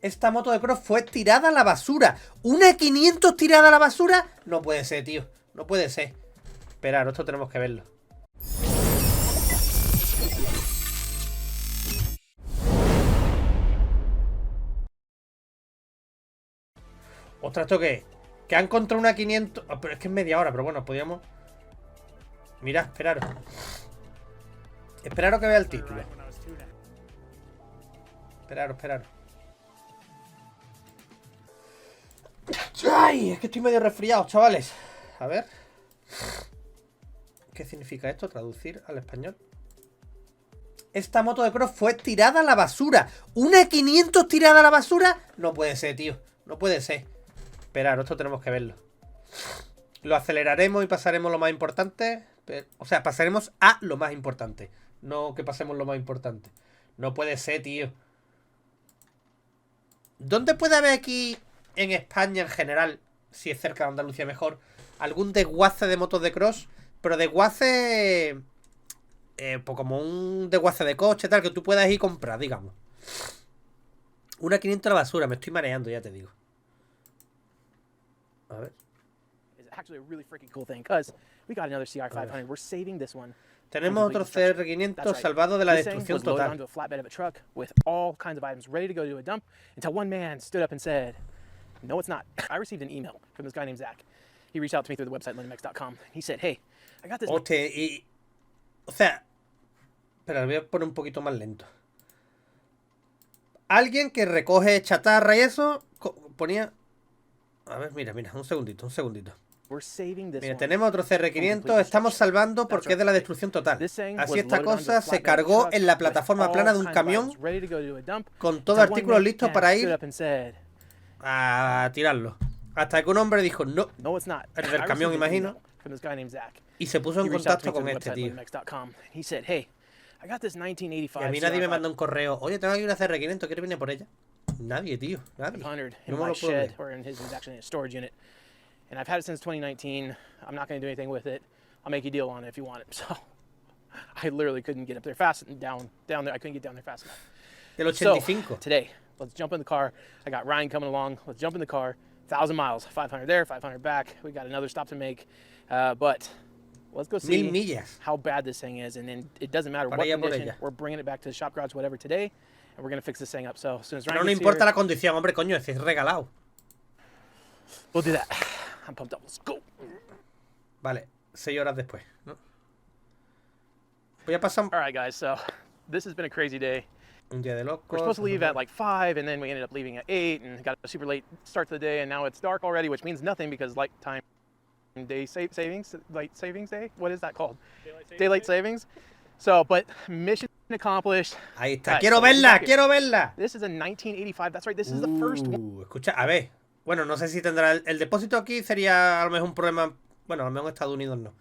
Esta moto de cross fue tirada a la basura. ¿Una 500 tirada a la basura? No puede ser, tío. No puede ser. Esperad, esto tenemos que verlo. Ostras, ¿esto qué es? Que han encontrado una 500... Oh, pero es que es media hora, pero bueno, podríamos... Mirad, esperaros. Esperaros que vea el título. Esperaros. ¡Ay! Es que estoy medio resfriado, chavales. A ver. ¿Qué significa esto? Traducir al español. Esta moto de cross fue tirada a la basura. ¿Una 500 tirada a la basura? No puede ser, tío. No puede ser. Esperad, esto tenemos que verlo. Lo aceleraremos y pasaremos lo más importante. O sea, pasaremos a lo más importante. No que pasemos lo más importante. No puede ser, tío. ¿Dónde puede haber aquí, en España en general, si es cerca de Andalucía mejor, algún desguace de motos de cross? Pero desguace... pues como un desguace de coche, tal, que tú puedas ir a comprar, digamos. Una 500 a la basura, me estoy mareando, ya te digo. A ver. Tenemos otro CR500 salvado de la destrucción total. No, it's not. I received an email from this guy named Zach. He reached out to me through the website lendmx.com. He said, hey, I got this... Hostia, y... O sea... Espera, lo voy a poner un poquito más lento. Alguien que recoge chatarra y eso... Ponía... A ver, mira, un segundito. Mira, tenemos otro CR500. Estamos salvando porque es de la destrucción total. Así esta cosa se cargó en la plataforma plana de un camión con todo artículos listos para ir a tirarlo. Hasta que un hombre dijo no. El del camión, imagino. Y se puso en contacto con este tío. Y a mí nadie me mandó un correo. Oye, tengo aquí una CR500, ¿quieres venir por ella? Nadie, tío. Nadie. No me lo puedo ver. And I've had it since 2019. I'm not going to do anything with it. I'll make you a deal on it if you want it. So I literally couldn't get up there fast down there. I couldn't get down there fast enough. Del 85. So today, let's jump in the car. I got Ryan coming along. Let's jump in the car. 1,000 miles, 500 there, 500 back. We got another stop to make. But let's go see 1000 millas. How bad this thing is. And then it doesn't matter what condition. We're bringing it back to the shop garage, whatever, today. And we're going to fix this thing up. So as soon as Ryan no importa la condición, hombre, coño, es regalado. We'll do that. I'm pumped up. Let's go. Vale, 6 horas después, ¿no? Voy a pasar... All right, guys, so this has been a crazy day. Un día de locos. We're supposed to leave at like 5, and then we ended up leaving at 8, and got a super late start to the day, and now it's dark already, which means nothing because light time day savings, light savings day? What is that called? Daylight savings. So, but mission accomplished. Ahí está. Quiero verla. This is a 1985. That's right. This is the first one. Escucha, a ver. Bueno, no sé si tendrá... El depósito aquí sería a lo mejor un problema... Bueno, a lo mejor en Estados Unidos no.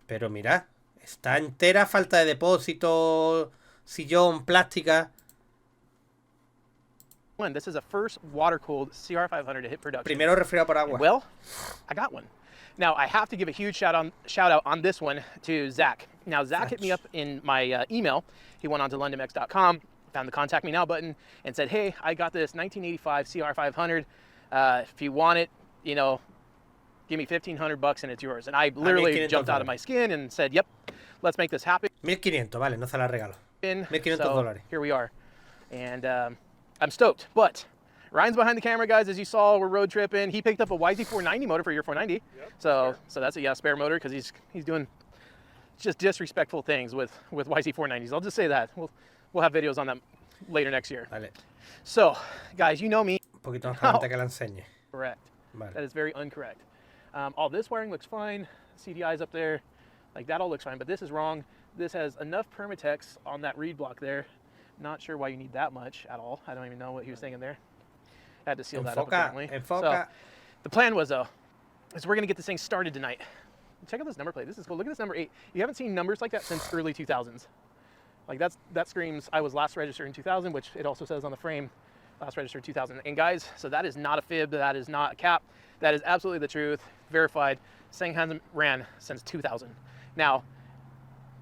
Pero mirad, está entera, falta de depósito, sillón, plástica. This is a first water-cooled CR500 to hit production. Primero resfriado por agua. Well, I got one. Now, I have to give a huge shout out on this one to Zach. Now, Zach hit me up in my email. He went on to lendmx.com, found the Contact Me Now button, and said, hey, I got this 1985 CR500. If you want it, you know, give me $1,500 and it's yours. And I literally jumped out of my skin and said, yep, let's make this happen. 1.500, vale, no se la regalo. 1.500 dólares. Here we are. And I'm stoked. But Ryan's behind the camera, guys. As you saw, we're road tripping. He picked up a YZ490 motor for your 490. Yep, so that's a spare motor because he's doing just disrespectful things with YZ490s. I'll just say that. We'll have videos on that later next year. Vale. So, guys, you know me. Un poquito más adelante que la enseñe. Correct. Vale. That is very incorrect. All this wiring looks fine. CDI's up there. Like, that all looks fine. But this is wrong. This has enough Permatex on that reed block there. Not sure why you need that much at all. I don't even know what he was thinking there. I had to seal that up apparently. So, the plan was, is we're going to get this thing started tonight. Check out this number plate. This is cool. Look at this number 8. You haven't seen numbers like that since early 2000s. Like, that screams, I was last registered in 2000, which it also says on the frame. Last registered 2000. And guys, so that is not a fib. That is not a cap. That is absolutely the truth. Verified. This thing hasn't ran since 2000. Now,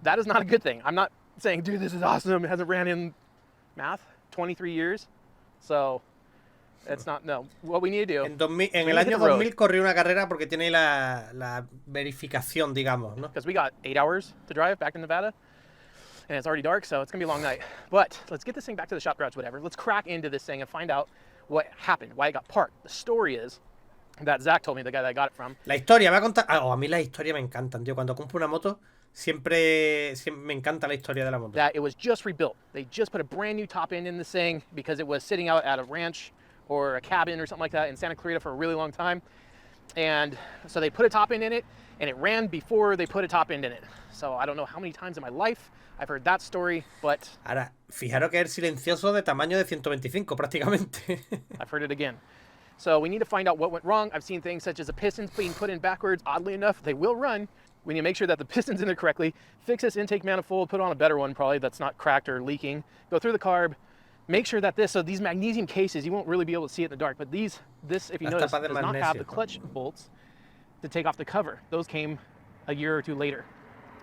that is not a good thing. I'm not saying, dude, this is awesome. It hasn't ran in math 23 years. So It's not, no. What we need to do... En el año 2000 corrió una carrera porque tiene la verificación, digamos, ¿no? Because we got 8 hours to drive back to Nevada. And it's already dark, so it's going to be a long night. But let's get this thing back to the shop garage, whatever. Let's crack into this thing and find out what happened, why it got parked. The story is that Zach told me, the guy that I got it from. La historia, va a contar... a mí las historias me encantan, tío. Cuando compro una moto, siempre me encanta la historia de la moto. That it was just rebuilt. They just put a brand new top end in this thing because it was sitting out at a ranch or a cabin or something like that in Santa Clarita for a really long time. And so they put a top end in it, and it ran before they put a top end in it. So I don't know how many times in my life I've heard that story, but... Ahora, fijaros que es silencioso de tamaño de 125 prácticamente. I've heard it again. So we need to find out what went wrong. I've seen things such as the pistons being put in backwards. Oddly enough, they will run. We need to make sure that the piston's in there correctly. Fix this intake manifold, put on a better one probably that's not cracked or leaking. Go through the carb. Make sure that so these magnesium cases, you won't really be able to see it in the dark, but this, if you notice, does not have the clutch bolts to take off the cover. Those came a year or two later.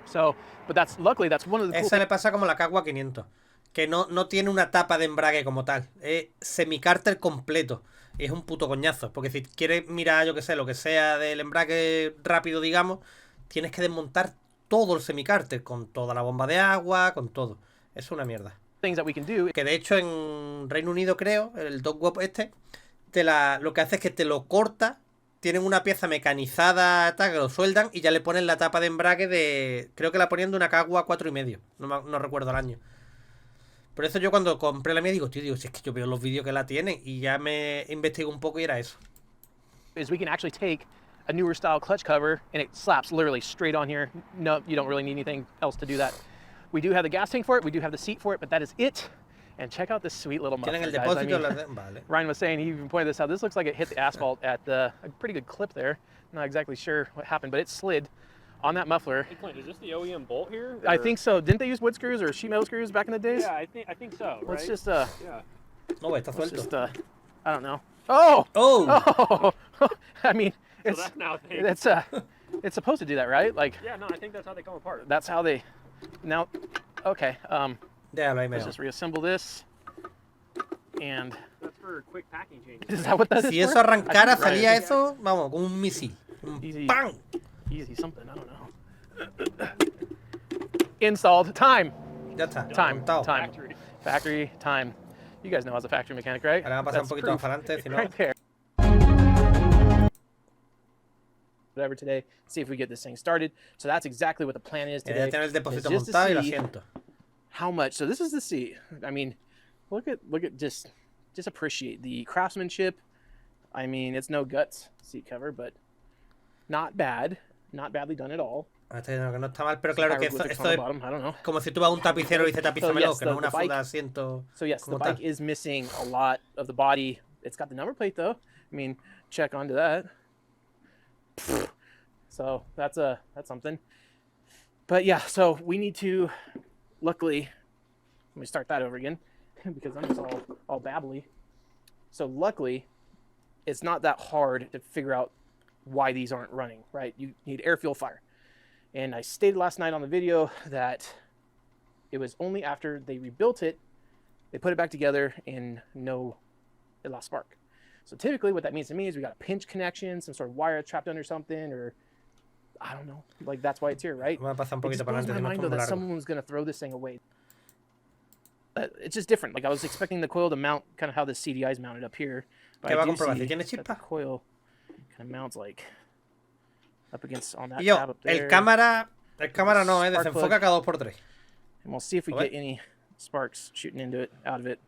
So, but luckily that's one of the cool Esa le pasa como la Cagua 500, que no tiene una tapa de embrague como tal, es semicárter completo. Es un puto coñazo, porque si quieres mirar, yo que sé, lo que sea del embrague rápido, digamos, tienes que desmontar todo el semicárter, con toda la bomba de agua, con todo. Es una mierda. Que de hecho en Reino Unido, creo, el dog web este, lo que hace es que te lo corta. Tienen una pieza mecanizada, tal, que lo sueldan y ya le ponen la tapa de embrague de... Creo que la ponían de una Cagua 4,5. No recuerdo el año. Por eso yo cuando compré la mía digo, tío, si es que yo veo los vídeos que la tienen, y ya me investigué un poco y era eso. We can actually take a newer style clutch cover and it slaps literally straight on here. No, you don't really need anything else to do that. We do have the gas tank for it, we do have the seat for it, but that is it. And check out this sweet little muffler, guys. I mean, vale. Ryan was saying, he even pointed this out, this looks like it hit the asphalt at a pretty good clip there. Not exactly sure what happened, but it slid on that muffler. Hey Clint, is this the OEM bolt here? Or? I think so. Didn't they use wood screws or sheet metal screws back in the days? Yeah, I think so, right? Let's just, yeah. No, está suelto. I don't know. Oh! Oh! I mean, so that's now it's supposed to do that, right? Like. Yeah, no, I think that's how they come apart. That's how they, now, okay. Let's just reassemble this. And that's for quick packing changes. Is that what that is? Si eso arrancara, salía eso, vamos, con un misil. Easy. ¡Pam! Easy something, I don't know. Installed. Time. Ya está. Time. Factory time. You guys know as a factory mechanic, right? Ahora vamos a pasar un poquito más adelante, si no. Right there. Whatever today, see if we get this thing started. So that's exactly what the plan is today. Ya tener el depósito montado y el asiento. How much? So this is the seat. I mean, look at just appreciate the craftsmanship. I mean, it's no guts seat cover, but not bad, not badly done at all. No está mal, pero claro que esto es como si tú vas a un tapicero y dice tapízamelo, que no es una funda de asiento. So yes, the bike is missing a lot of the body. It's got the number plate though. I mean, check onto that. So that's something. But yeah, so we need to, luckily, let me start that over again because I'm just all babbly. So luckily, it's not that hard to figure out why these aren't running, right? You need air, fuel, fire. And I stated last night on the video that it was only after they rebuilt it, they put it back together and it lost spark. So typically what that means to me is we got a pinch connection, some sort of wire trapped under something, or I don't know. Like that's why it's here, right? It just blows my mind though that someone's going to throw this thing away. It's just different. Like I was expecting the coil to mount kind of how the CDI is mounted up here. But I do see that the coil kind of mounts like up against on that tab up there. El cámara no, desenfoca cada 2x3. And we'll see if we get any sparks shooting into it, out of it,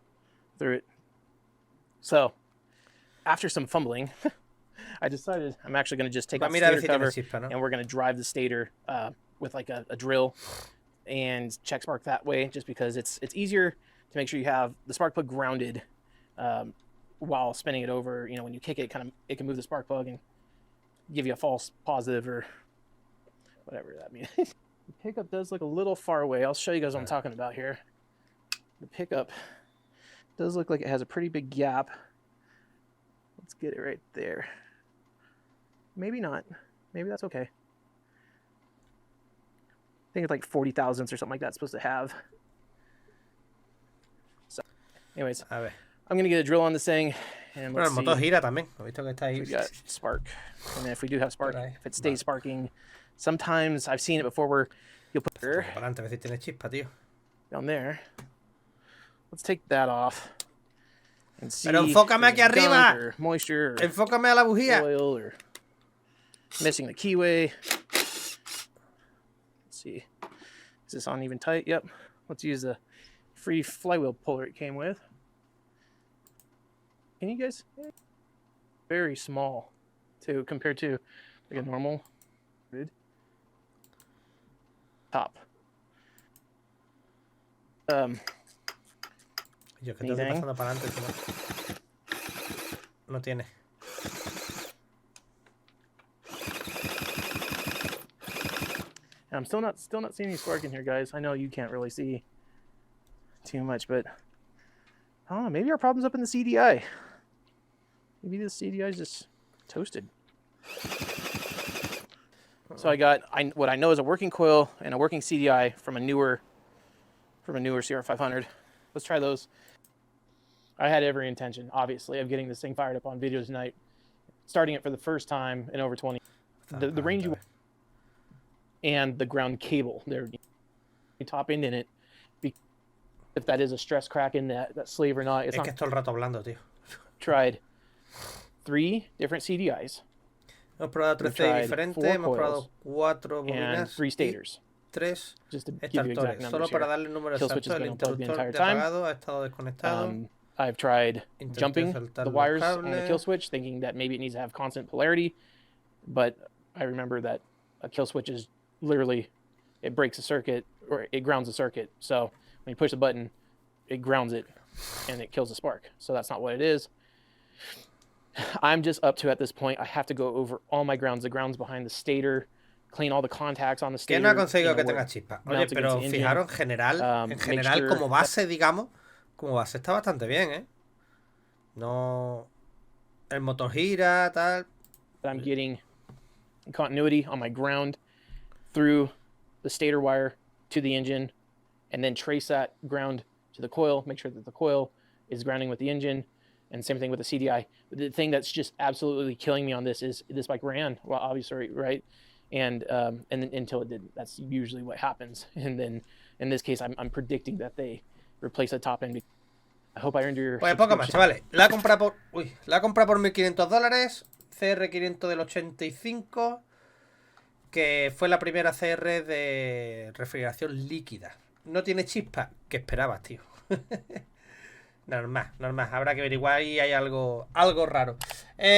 through it. So, after some fumbling, I decided I'm actually going to just take the stator cover and we're going to drive the stator with like a drill and check spark that way, just because it's easier to make sure you have the spark plug grounded while spinning it over. You know, when you kick it, it can move the spark plug and give you a false positive or whatever that means. The pickup does look a little far away. I'll show you guys what I'm talking about here. The pickup does look like it has a pretty big gap. Let's get it right there. Maybe not. Maybe that's okay. I think it's like 40 thousandths or something like that it's supposed to have. So, anyways, I'm going to get a drill on this thing And Bueno, let's el motor see. gira también. He visto que está ahí. We got spark. And if we do have spark, Right. if it stays sparking, sometimes I've seen it before where you'll put Para adelante, a ver si tiene chispa, tío. down there. Let's take that off. And see Pero enfócame aquí arriba. or moisture or Enfócame a la bujía. oil or missing the keyway. Let's see. Is this on even tight? Yep. Let's use the free flywheel puller it came with. Can you guys? Very small, too, compared to like a normal top. Yo que te estoy pasando para adelante, no tiene. And I'm still not seeing any spark in here, guys. I know you can't really see too much, but I don't know. Maybe our problem's up in the CDI. Maybe the CDI is just toasted. So I got what I know is a working coil and a working CDI from a newer CR500. Let's try those. I had every intention, obviously, of getting this thing fired up on video tonight, starting it for the first time in over 20. The range you and the ground cable there, top end in it. If that is a stress crack in that sleeve or not, it's es que todo el rato hablando, tío. Tried 3 different CDIs. Hemos probado 13 diferentes, hemos probado 4 bobinas 3 stators. 3 Just to give you exact extractores. numbers Solo para here. darle el número Kill switch exacto. has El been unplugged the interruptor entire de time. apagado ha estado desconectado. I've tried Intenté jumping saltar the los wires on the cables. kill switch, thinking that maybe it needs to have constant polarity, but I remember that a kill switch is literally, it breaks a circuit or it grounds a circuit. So when you push the button, it grounds it and it kills the spark. So that's not what it is. I'm just up to, at this point, I have to go over all my grounds, the grounds behind the stator, clean all the contacts on the Que stator. no ha conseguido que where tenga chispa. it Oye, mounts pero against the engine. fijaros, en general, sure como base, digamos, como base está bastante bien, ¿eh? No... El motor gira, tal... That I'm getting continuity on my ground through the stator wire to the engine, and then trace that ground to the coil, make sure that the coil is grounding with the engine, and same thing with the CDI. The thing that's just absolutely killing me on this is this bike ran, well, obviously, right? And then until it didn't. That's usually what happens. And then in this case, I'm predicting that they replace the top end. I hope I earned your... Pues poco más, chavales. La compra por... Uy, la compra por $1.500. CR500 del 85. Que fue la primera CR de refrigeración líquida. No tiene chispa. ¿Qué esperabas, tío? Normal. Habrá que averiguar y hay algo raro.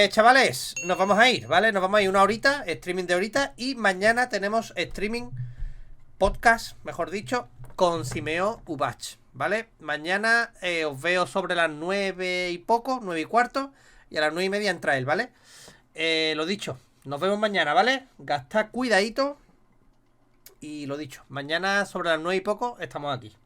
Chavales, nos vamos a ir, ¿vale? Nos vamos a ir una horita, streaming de horita. Y mañana tenemos streaming, podcast, mejor dicho, con Simeo Ubach, ¿vale? Mañana os veo sobre las 9 y poco, 9 y cuarto. Y a las 9 y media entra él, ¿vale? Lo dicho, nos vemos mañana, ¿vale? Gastad cuidadito. Y lo dicho, mañana sobre las 9 y poco estamos aquí.